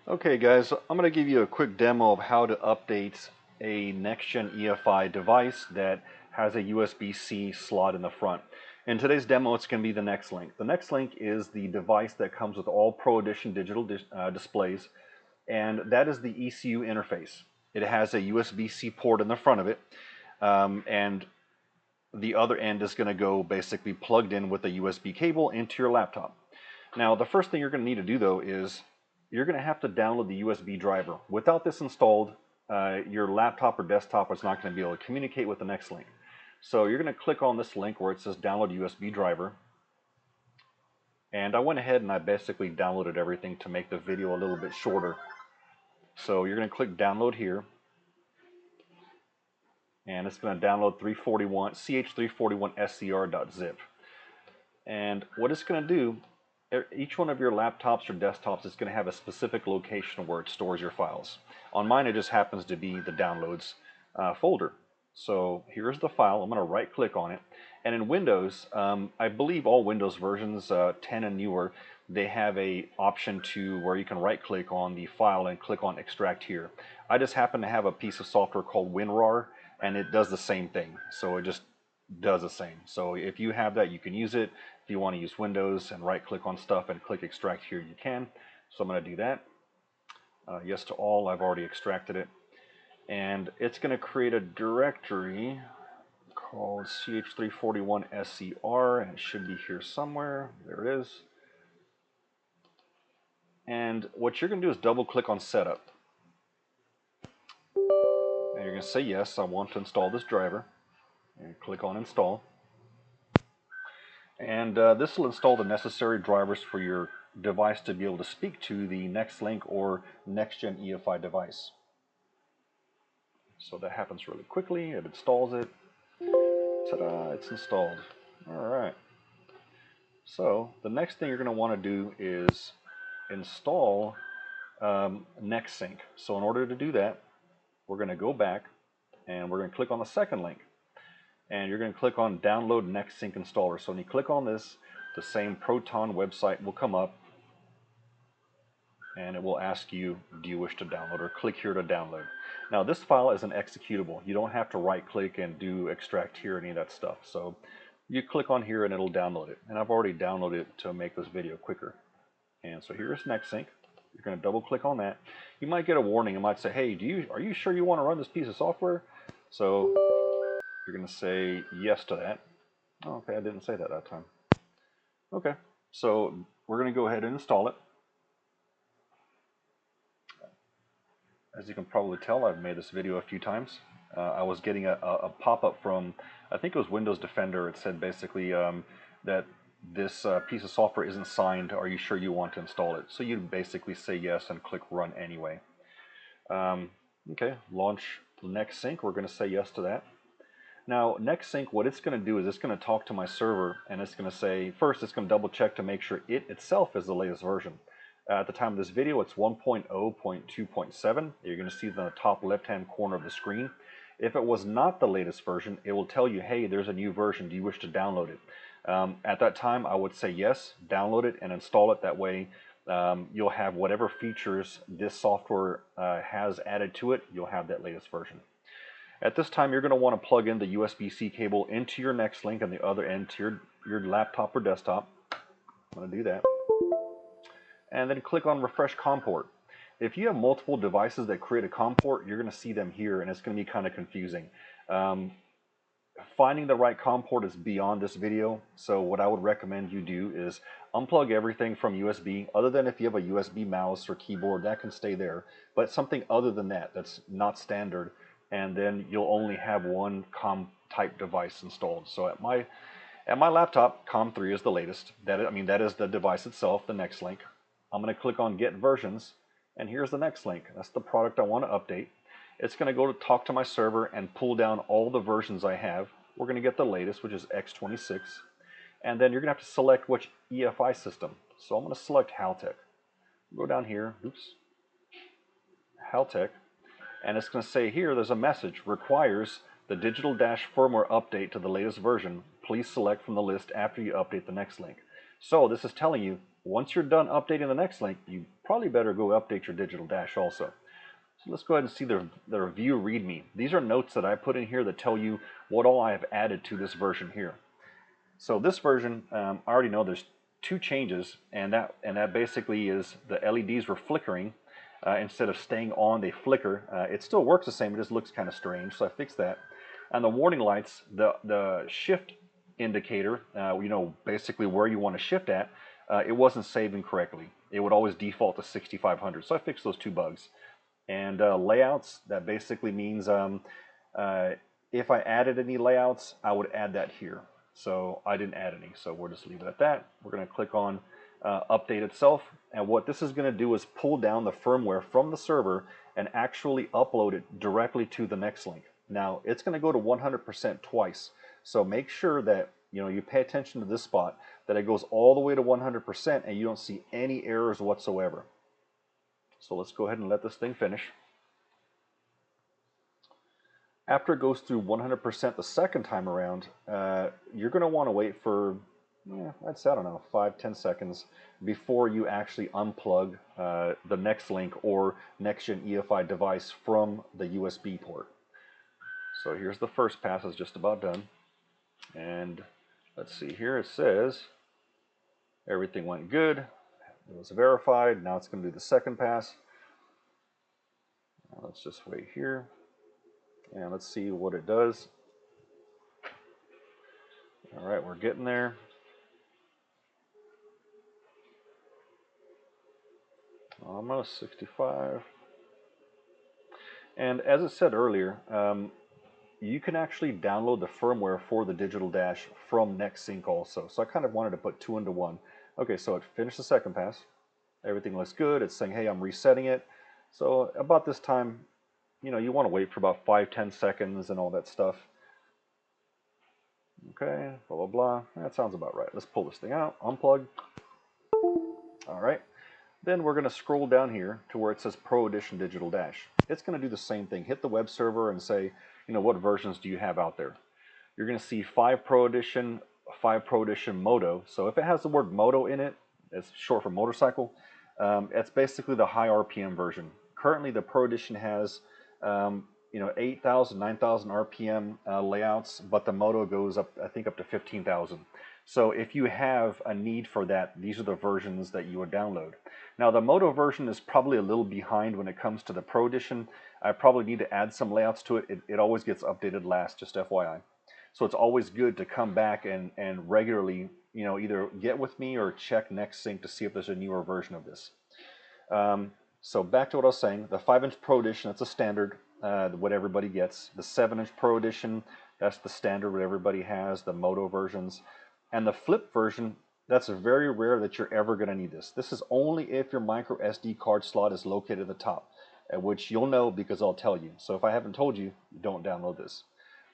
Okay guys, I'm going to give you a quick demo of how to update a NexGenEFI device that has a USB-C slot in the front. In today's demo, it's going to be the NexLink. The NexLink is the device that comes with all Pro Edition digital displays, and that is the ECU interface. It has a USB-C port in the front of it, and the other end is going to go basically plugged in with a USB cable into your laptop. Now, the first thing you're going to need to do though is you're going to have to download the USB driver. Without this installed, your laptop or desktop is not going to be able to communicate with the NexLink. So you're going to click on this link where it says download USB driver. And I went ahead and I basically downloaded everything to make the video a little bit shorter. So you're going to click download here. And it's going to download 341 ch341scr.zip. And what it's going to do, each one of your laptops or desktops is going to have a specific location where it stores your files. On mine, it just happens to be the downloads folder. So here's the file. I'm going to right click on it. And in Windows, I believe all Windows versions 10 and newer, they have a option to where you can right click on the file and click on extract here. I just happen to have a piece of software called WinRAR, and it does the same thing. So it just does the same. So if you have that, you can use it. If you want to use Windows and right click on stuff and click extract here, you can. So I'm going to do that. Yes to all. I've already extracted it. And it's going to create a directory called ch341scr, and it should be here somewhere. There it is. And what you're going to do is double click on setup. And you're going to say yes, I want to install this driver. And click on install. And this will install the necessary drivers for your device to be able to speak to the NexLink or NexGenEFI device. So that happens really quickly. It installs it. Ta-da, it's installed. Alright. So the next thing you're going to want to do is install NexSYNC. So in order to do that, we're going to go back and we're going to click on the second link. And you're going to click on download NexSYNC installer. So when you click on this, the same Proton website will come up and it will ask you, do you wish to download, or click here to download. Now this file is an executable. You don't have to right click and do extract here, any of that stuff. So you click on here and it'll download it. And I've already downloaded it to make this video quicker. And so here's NexSYNC. You're going to double click on that. You might get a warning. It might say, hey, are you sure you want to run this piece of software? So you're going to say yes to that. Oh, okay, I didn't say that time. Okay, so we're going to go ahead and install it. As you can probably tell, I've made this video a few times. I was getting a pop-up from, I think it was Windows Defender. It said basically that this piece of software isn't signed. Are you sure you want to install it? So you basically say yes and click run anyway. Okay, launch NexSYNC. We're going to say yes to that. Now, NexSYNC, what it's going to do is it's going to talk to my server, and it's going to say, first it's going to double check to make sure it itself is the latest version. At the time of this video, it's 1.0.2.7. You're going to see it in the top left-hand corner of the screen. If it was not the latest version, it will tell you, hey, there's a new version. Do you wish to download it? At that time, I would say yes, download it and install it. That way, you'll have whatever features this software has added to it, you'll have that latest version. At this time, you're going to want to plug in the USB-C cable into your NexLink and the other end to your laptop or desktop. I'm going to do that. And then click on refresh COM port. If you have multiple devices that create a COM port, you're going to see them here and it's going to be kind of confusing. Finding the right COM port is beyond this video, so what I would recommend you do is unplug everything from USB, other than if you have a USB mouse or keyboard, that can stay there, but something other than that that's not standard, and then you'll only have one COM type device installed. So at my laptop, COM3 is the latest. That is the device itself, the NexLink. I'm going to click on Get Versions, and here's the NexLink. That's the product I want to update. It's going to go to talk to my server and pull down all the versions I have. We're going to get the latest, which is X26. And then you're going to have to select which EFI system. So I'm going to select Haltech. Go down here, oops, Haltech, and it's going to say here, there's a message, requires the digital dash firmware update to the latest version. Please select from the list after you update the NexLink. So this is telling you, once you're done updating the NexLink, you probably better go update your digital dash also. So let's go ahead and see the review README. These are notes that I put in here that tell you what all I have added to this version here. So this version, I already know there's 2 changes, and that basically is the LEDs were flickering. Instead of staying on, they flicker. It still works the same, it just looks kind of strange, so I fixed that. And the warning lights, the shift indicator, you know, basically where you want to shift at, it wasn't saving correctly. It would always default to 6500, so I fixed those 2 bugs. And layouts, that basically means if I added any layouts, I would add that here. So I didn't add any, so we'll just leave it at that. We're going to click on update itself, and what this is going to do is pull down the firmware from the server and actually upload it directly to the NexSync. Now it's going to go to 100% twice, so make sure that you pay attention to this spot, that it goes all the way to 100% and you don't see any errors whatsoever. So let's go ahead and let this thing finish. After it goes through 100% the second time around, you're going to want to wait for, I'd say, I don't know, 5-10 seconds before you actually unplug the NexLink or NexGenEFI device from the USB port. So here's the first pass, is just about done. And let's see here, it says everything went good. It was verified. Now it's going to do the second pass. Now let's just wait here. And let's see what it does. All right, we're getting there. Almost 65. And as I said earlier, you can actually download the firmware for the digital dash from NexSync also. So I kind of wanted to put 2 into 1. Okay, so it finished the second pass. Everything looks good. It's saying, hey, I'm resetting it. So about this time, you want to wait for about 5-10 seconds and all that stuff. Okay, blah, blah, blah. That sounds about right. Let's pull this thing out, unplug. All right. Then we're going to scroll down here to where it says Pro Edition Digital Dash. It's going to do the same thing. Hit the web server and say, what versions do you have out there? You're going to see 5 Pro Edition, 5 Pro Edition Moto. So if it has the word Moto in it, it's short for motorcycle, it's basically the high RPM version. Currently, the Pro Edition has 8,000, 9,000 RPM layouts, but the Moto goes up, I think, up to 15,000. So if you have a need for that, these are the versions that you would download. Now the Moto version is probably a little behind when it comes to the Pro Edition. I probably need to add some layouts to it. It always gets updated last, just FYI. So it's always good to come back and regularly, either get with me or check NexSync to see if there's a newer version of this. So back to what I was saying, the 5-inch Pro Edition, that's a standard, what everybody gets. The 7-inch Pro Edition, that's the standard what everybody has, the Moto versions. And the flip version, that's very rare that you're ever going to need this. This is only if your micro SD card slot is located at the top, which you'll know because I'll tell you. So if I haven't told you, don't download this.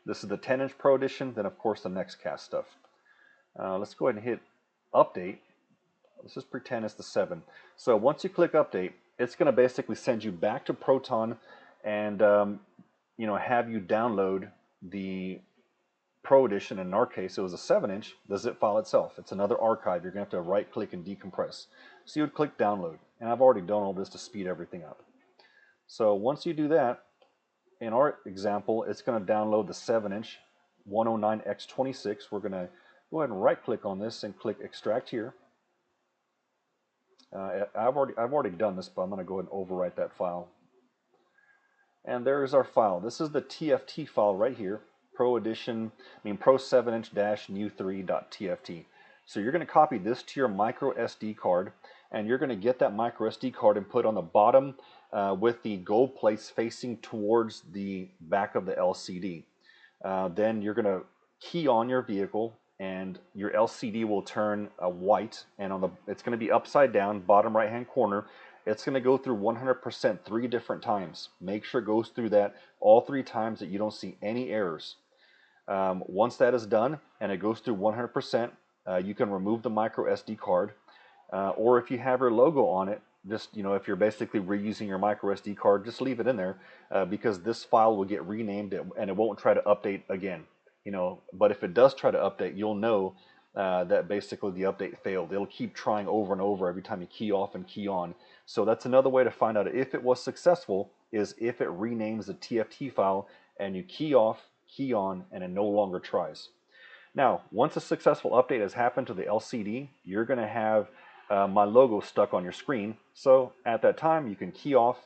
This is the 10-inch Pro Edition, then of course the NextCast stuff. Let's go ahead and hit update. Let's just pretend it's the 7. So once you click update, it's going to basically send you back to Proton and have you download the Pro Edition. In our case, it was a 7-inch, the zip file itself. It's another archive. You're going to have to right-click and decompress. So you would click download. And I've already done all this to speed everything up. So once you do that, in our example, it's going to download the 7-inch 109x26. We're going to go ahead and right-click on this and click extract here. I've already done this, but I'm going to go ahead and overwrite that file. And there's our file. This is the TFT file right here. Pro 7-inch -new3.tft. So you're going to copy this to your micro SD card, and you're going to get that micro SD card and put on the bottom with the gold plates facing towards the back of the LCD. Then you're going to key on your vehicle, and your LCD will turn white, and it's going to be upside down, bottom right hand corner. It's going to go through 100% 3 different times. Make sure it goes through that all 3 times that you don't see any errors. Once that is done and it goes through 100%, you can remove the micro SD card, or if you have your logo on it, just if you're basically reusing your micro SD card, just leave it in there because this file will get renamed and it won't try to update again. But if it does try to update, you'll know that basically the update failed. It'll keep trying over and over every time you key off and key on. So that's another way to find out if it was successful, is if it renames the TFT file and you key off, key on, and it no longer tries. Now, once a successful update has happened to the LCD, you're going to have my logo stuck on your screen. So at that time, you can key off,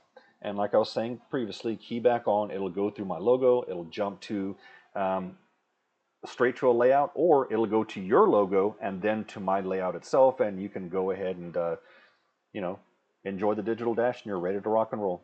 and like I was saying previously, key back on. It'll go through my logo. It'll jump to straight to a layout, or it'll go to your logo and then to my layout itself, and you can go ahead and you know, enjoy the digital dash, and you're ready to rock and roll.